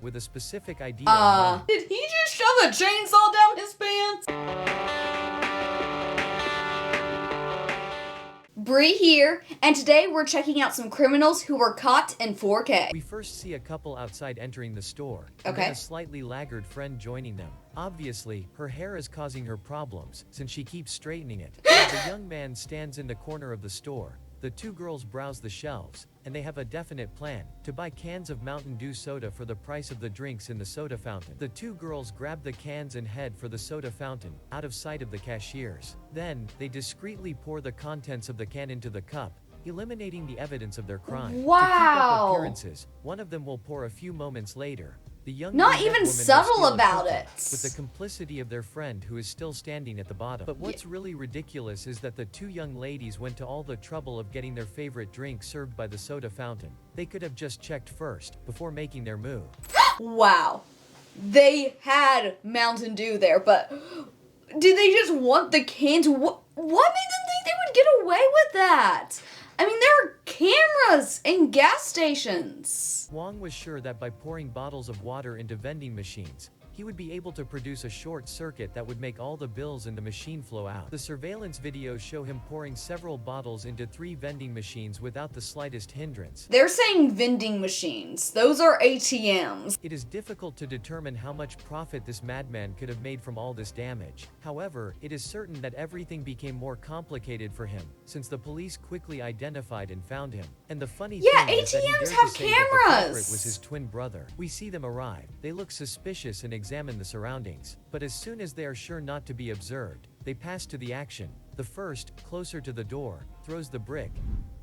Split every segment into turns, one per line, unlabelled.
with a specific idea in mind.
Did he just shove a chainsaw down his pants? Bree here, and today we're checking out some criminals who were caught in 4K.
We first see a couple outside entering the store, and then a slightly laggard friend joining them. Obviously, her hair is causing her problems, since she keeps straightening it. While the young man stands in the corner of the store, the two girls browse the shelves, and they have a definite plan, to buy cans of Mountain Dew soda for the price of the drinks in the soda fountain. The two girls grab the cans and head for the soda fountain, out of sight of the cashiers. Then, they discreetly pour the contents of the can into the cup, eliminating the evidence of their crime.
Wow.
To keep up appearances, one of them will pour a few moments later. The young
Not
brunette
even
woman will
subtle
steal a
about
cookie,
it.
with the complicity of their friend who is still standing at the bottom. But what's really ridiculous is that the two young ladies went to all the trouble of getting their favorite drink served by the soda fountain. They could have just checked first, before making their move.
Wow. They had Mountain Dew there, but did they just want the cans? What made them think they would get away with that? I mean, there are cameras in gas stations.
Wong was sure that by pouring bottles of water into vending machines, he would be able to produce a short circuit that would make all the bills in the machine flow out. The surveillance videos show him pouring several bottles into 3 vending machines without the slightest hindrance.
They're saying vending machines. Those are ATMs.
It is difficult to determine how much profit this madman could have made from all this damage. However, it is certain that everything became more complicated for him, since the police quickly identified and found him. And the funny thing is that he dared
ATMs
to
have
say that the culprit
cameras.
was his twin brother. We see them arrive. They look suspicious and examine the surroundings. But as soon as they are sure not to be observed, they pass to the action. The first, closer to the door, throws the brick.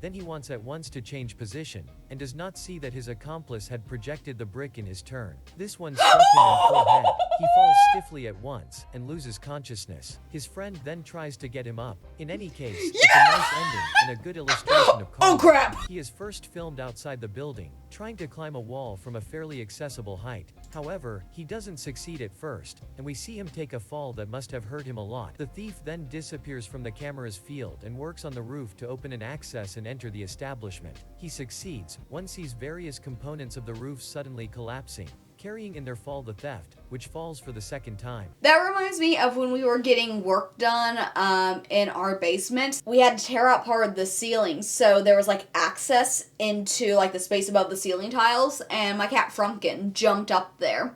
Then he wants at once to change position, and does not see that his accomplice had projected the brick in his turn. This one struck him in full head. He falls stiffly at once, and loses consciousness. His friend then tries to get him up. In any case, it's a nice ending, and a good illustration of karma.
Oh crap!
He is first filmed outside the building, trying to climb a wall from a fairly accessible height. However, he doesn't succeed at first, and we see him take a fall that must have hurt him a lot. The thief then disappears from the camera's field and works on the roof to open an access and enter the establishment. He succeeds. One sees various components of the roof suddenly collapsing, carrying in their fall the theft, which falls for the second time.
That reminds me of when we were getting work done in our basement. We had to tear out part of the ceiling, so there was like access into like the space above the ceiling tiles, and my cat Frumpkin jumped up there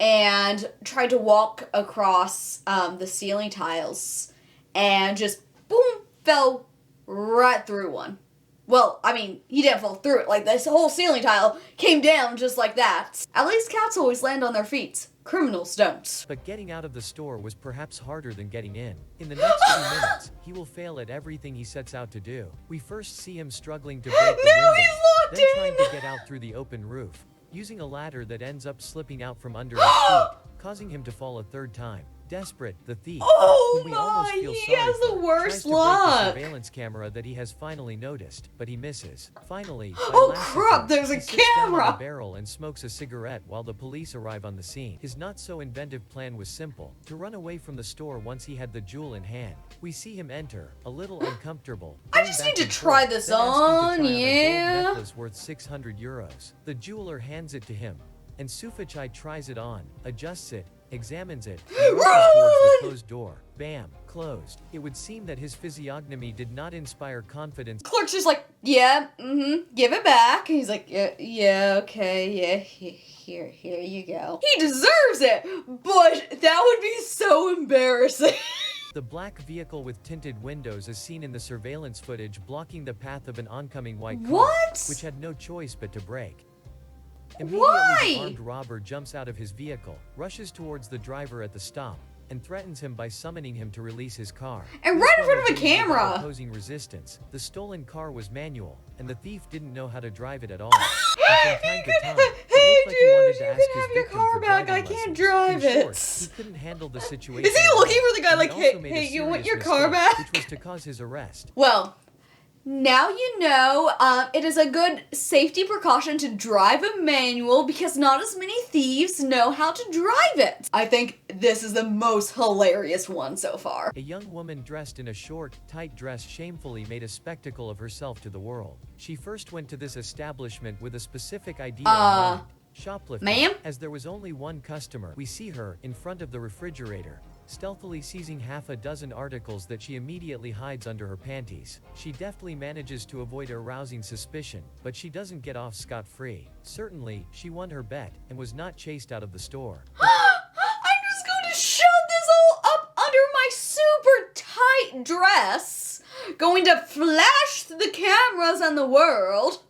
and tried to walk across the ceiling tiles and just boom, fell right through one. Well, I mean, he didn't fall through it. Like, this whole ceiling tile came down just like that. At least cats always land on their feet. Criminals don't.
But getting out of the store was perhaps harder than getting in. In the next few minutes, he will fail at everything he sets out to do. We first see him struggling to break the window,
he's locked
then
in!
trying to get out through the open roof, using a ladder that ends up slipping out from under his feet, causing him to fall a third time. Desperate, the thief,
Oh
whom we almost
my,
feel
he
sorry
has
for,
the
tries
worst
to break the
luck.
surveillance camera that he has finally noticed, but he misses. Finally, by
Oh
last
crap,
attempt,
there's a
he sits down on
camera.
a barrel and smokes a cigarette while the police arrive on the scene. His not-so-inventive plan was simple: to run away from the store once he had the jewel in hand. We see him enter, a little uncomfortable.
I
going
just
back
need to
and
try
forth,
this
then asking to
on,
try a gold
yeah.
necklace worth 600 euros. The jeweler hands it to him, and Sufachai tries it on, adjusts it, examines it, and rushes towards the closed door. Bam! Closed. It would seem that his physiognomy did not inspire confidence.
Clerk's just like, yeah, give it back. And he's like, yeah, okay, yeah, here you go. He deserves it, but that would be so embarrassing.
The black vehicle with tinted windows is seen in the surveillance footage blocking the path of an oncoming white car,
What?
which had no choice but to brake. Immediately,
Why?
the armed robber jumps out of his vehicle, rushes towards the driver at the stop, and threatens him by summoning him to release his car.
And
This
right in
one
front of a
obeyed without
camera.
Opposing resistance. The stolen car was manual, and the thief didn't know how to drive it at all. And from time to time, it looked like he wanted to ask his
your
victim
car
for
back.
driving
I can't
lessons.
drive
In short,
it.
he couldn't handle the situation.
Is he
at all,
looking for the guy
and he
like,
also made a
hey, you want your
serious
car
mistake,
back?
which was to cause his arrest.
Well, now you know, it is a good safety precaution to drive a manual because not as many thieves know how to drive it. I think this is the most hilarious one so far.
A young woman dressed in a short, tight dress shamefully made a spectacle of herself to the world. She first went to this establishment with a specific idea in mind. Shoplifting.
Ma'am?
As there was only one customer, we see her in front of the refrigerator, stealthily seizing half a dozen articles that she immediately hides under her panties. She deftly manages to avoid arousing suspicion, but she doesn't get off scot-free. Certainly, she won her bet and was not chased out of the store.
I'm just going to shove this all up under my super tight dress. Going to flash the cameras and the world.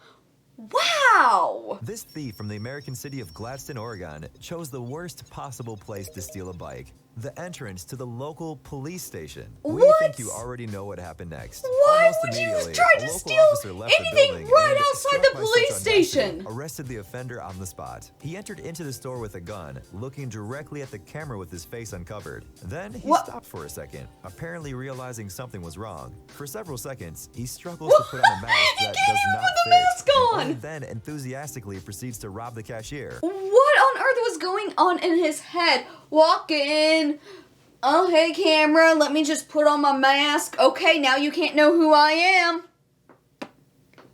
Wow!
This thief from the American city of Gladstone, Oregon, chose the worst possible place to steal a bike. The entrance to the local police station. We
What?
think you already know what happened next.
Why
Almost
would you
immediately,
try
a
to
local
steal
officer left the
anything
building
right
and,
outside
struck
the
by
police
such audacity,
station?
arrested the offender on the spot. He entered into the store with a gun, looking directly at the camera with his face uncovered. Then he
What?
stopped for a second, apparently realizing something was wrong. For several seconds, he struggles to put on a mask
He
that
can't
does
even
not
put the
fit.
mask
and
on!
only then enthusiastically proceeds to rob the cashier.
What on earth was going on in his head? Walk in. Oh, hey, camera, let me just put on my mask. Okay, now you can't know who I am.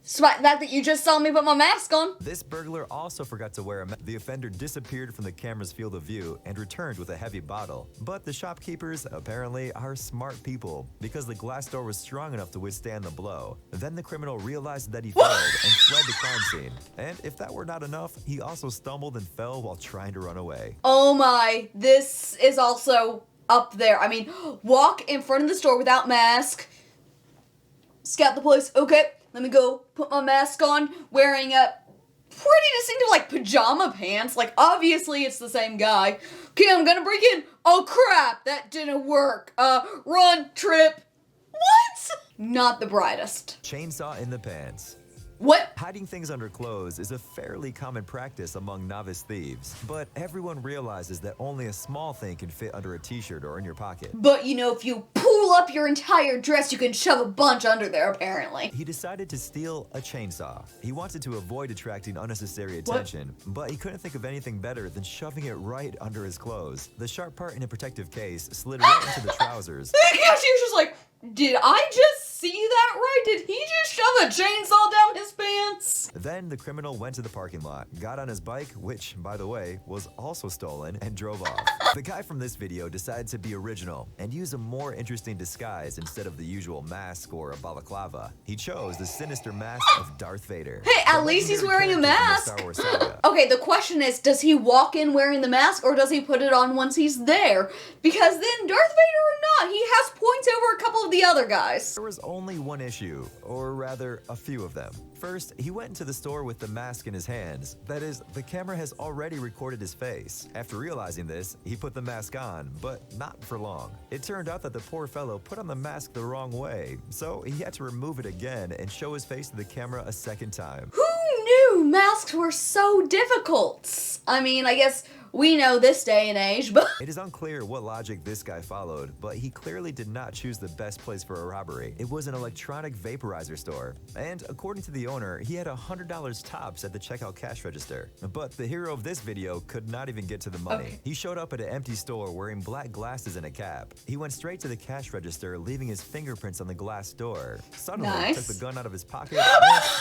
Despite the fact that you just saw me put my mask on.
This burglar also forgot to wear a mask. The offender disappeared from the camera's field of view and returned with a heavy bottle. But the shopkeepers apparently are smart people because the glass door was strong enough to withstand the blow. Then the criminal realized that he failed and fled the crime scene. And if that were not enough, he also stumbled and fell while trying to run away.
Oh my, this is also up there. I mean, walk in front of the store without mask. Scout the place. Okay, let me go put my mask on. Wearing a pretty distinctive, like, pajama pants. Like, obviously it's the same guy. Okay, I'm gonna break in. Oh crap, that didn't work. Run, trip. What? Not the brightest.
Chainsaw in the pants.
What?
Hiding things under clothes is a fairly common practice among novice thieves, but everyone realizes that only a small thing can fit under a t-shirt or in your pocket.
But you know, if you pull up your entire dress, you can shove a bunch under there, apparently.
He decided to steal a chainsaw. He wanted to avoid attracting unnecessary attention, but he couldn't think of anything better than shoving it right under his clothes. The sharp part in a protective case slid right into the trousers.
The cashier's just like, did I just see that right? Did he just shove a chainsaw down his pants?
Then the criminal went to the parking lot, got on his bike, which, by the way, was also stolen, and drove off. The guy from this video decided to be original and use a more interesting disguise instead of the usual mask or a balaclava. He chose the sinister mask of Darth Vader.
Hey, at
the
least he's
legendary
wearing a
character from the
mask.
Star Wars saga.
Okay, the question is, does he walk in wearing the mask or does he put it on once he's there? Because then, Darth Vader or not, he has points over a couple of the other guys.
There was only one issue, or rather, a few of them. First, he went into the store with the mask in his hands. That is, the camera has already recorded his face. After realizing this, he put the mask on, but not for long. It turned out that the poor fellow put on the mask the wrong way, so he had to remove it again and show his face to the camera a second time.
Who knew masks were so difficult? I mean, I guess we know this day and age, but...
It is unclear what logic this guy followed, but he clearly did not choose the best place for a robbery. It was an electronic vaporizer store, and according to the owner, he had $100 tops at the checkout cash register. But the hero of this video could not even get to the money.
Okay.
He showed up at an empty store wearing black glasses and a cap. He went straight to the cash register, leaving his fingerprints on the glass door. Suddenly,
Nice.
took the gun out of his pocket and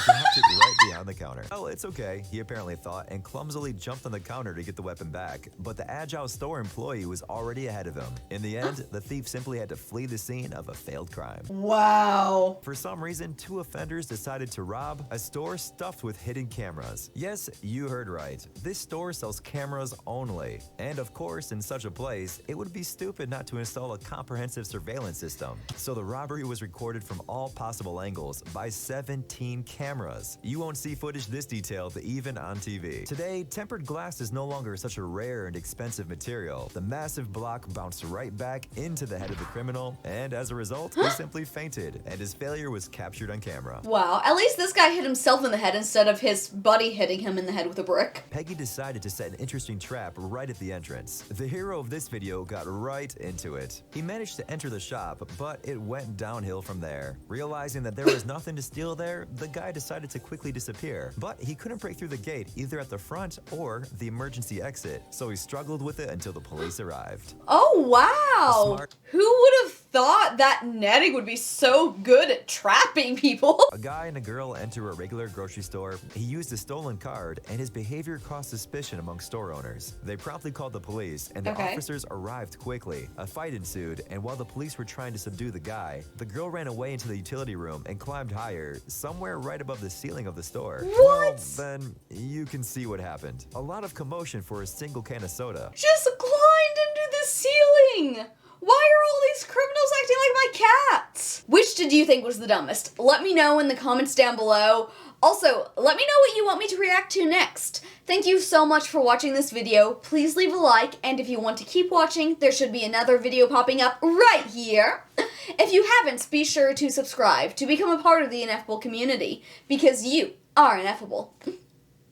dropped it right behind the counter. Well, it's okay, he apparently thought, and clumsily jumped on the counter to get the weapon back. But the agile store employee was already ahead of him. In the end, the thief simply had to flee the scene of a failed crime.
Wow.
For some reason, two offenders decided to rob a store stuffed with hidden cameras. Yes, you heard right. This store sells cameras only. And of course, in such a place, it would be stupid not to install a comprehensive surveillance system. So the robbery was recorded from all possible angles by 17 cameras. You won't see footage this detailed even on TV. Today, tempered glass is no longer such a rare and expensive material. The massive block bounced right back into the head of the criminal, and as a result, he simply fainted, and his failure was captured on camera.
Wow, at least this guy hit himself in the head instead of his buddy hitting him in the head with a brick.
Peggy decided to set an interesting trap right at the entrance. The hero of this video got right into it. He managed to enter the shop, but it went downhill from there. Realizing that there was nothing to steal there, the guy decided to quickly disappear. But he couldn't break through the gate either at the front or the emergency exit, so he struggled with it until the police arrived.
Oh, wow.
Smart.
Who would have thought that netting would be so good at trapping people.
A guy and a girl enter a regular grocery store. He used a stolen card, and his behavior caused suspicion among store owners. They promptly called the police, and the officers arrived quickly. A fight ensued, and while the police were trying to subdue the guy, the girl ran away into the utility room and climbed higher, somewhere right above the ceiling of the store.
What?
Well, then you can see what happened. A lot of commotion for a single can of soda.
Just climbed into the ceiling. Why are all these criminals acting like my cats? Which did you think was the dumbest? Let me know in the comments down below. Also, let me know what you want me to react to next. Thank you so much for watching this video. Please leave a like, and if you want to keep watching, there should be another video popping up right here. If you haven't, be sure to subscribe to become a part of the Ineffable community, because you are ineffable.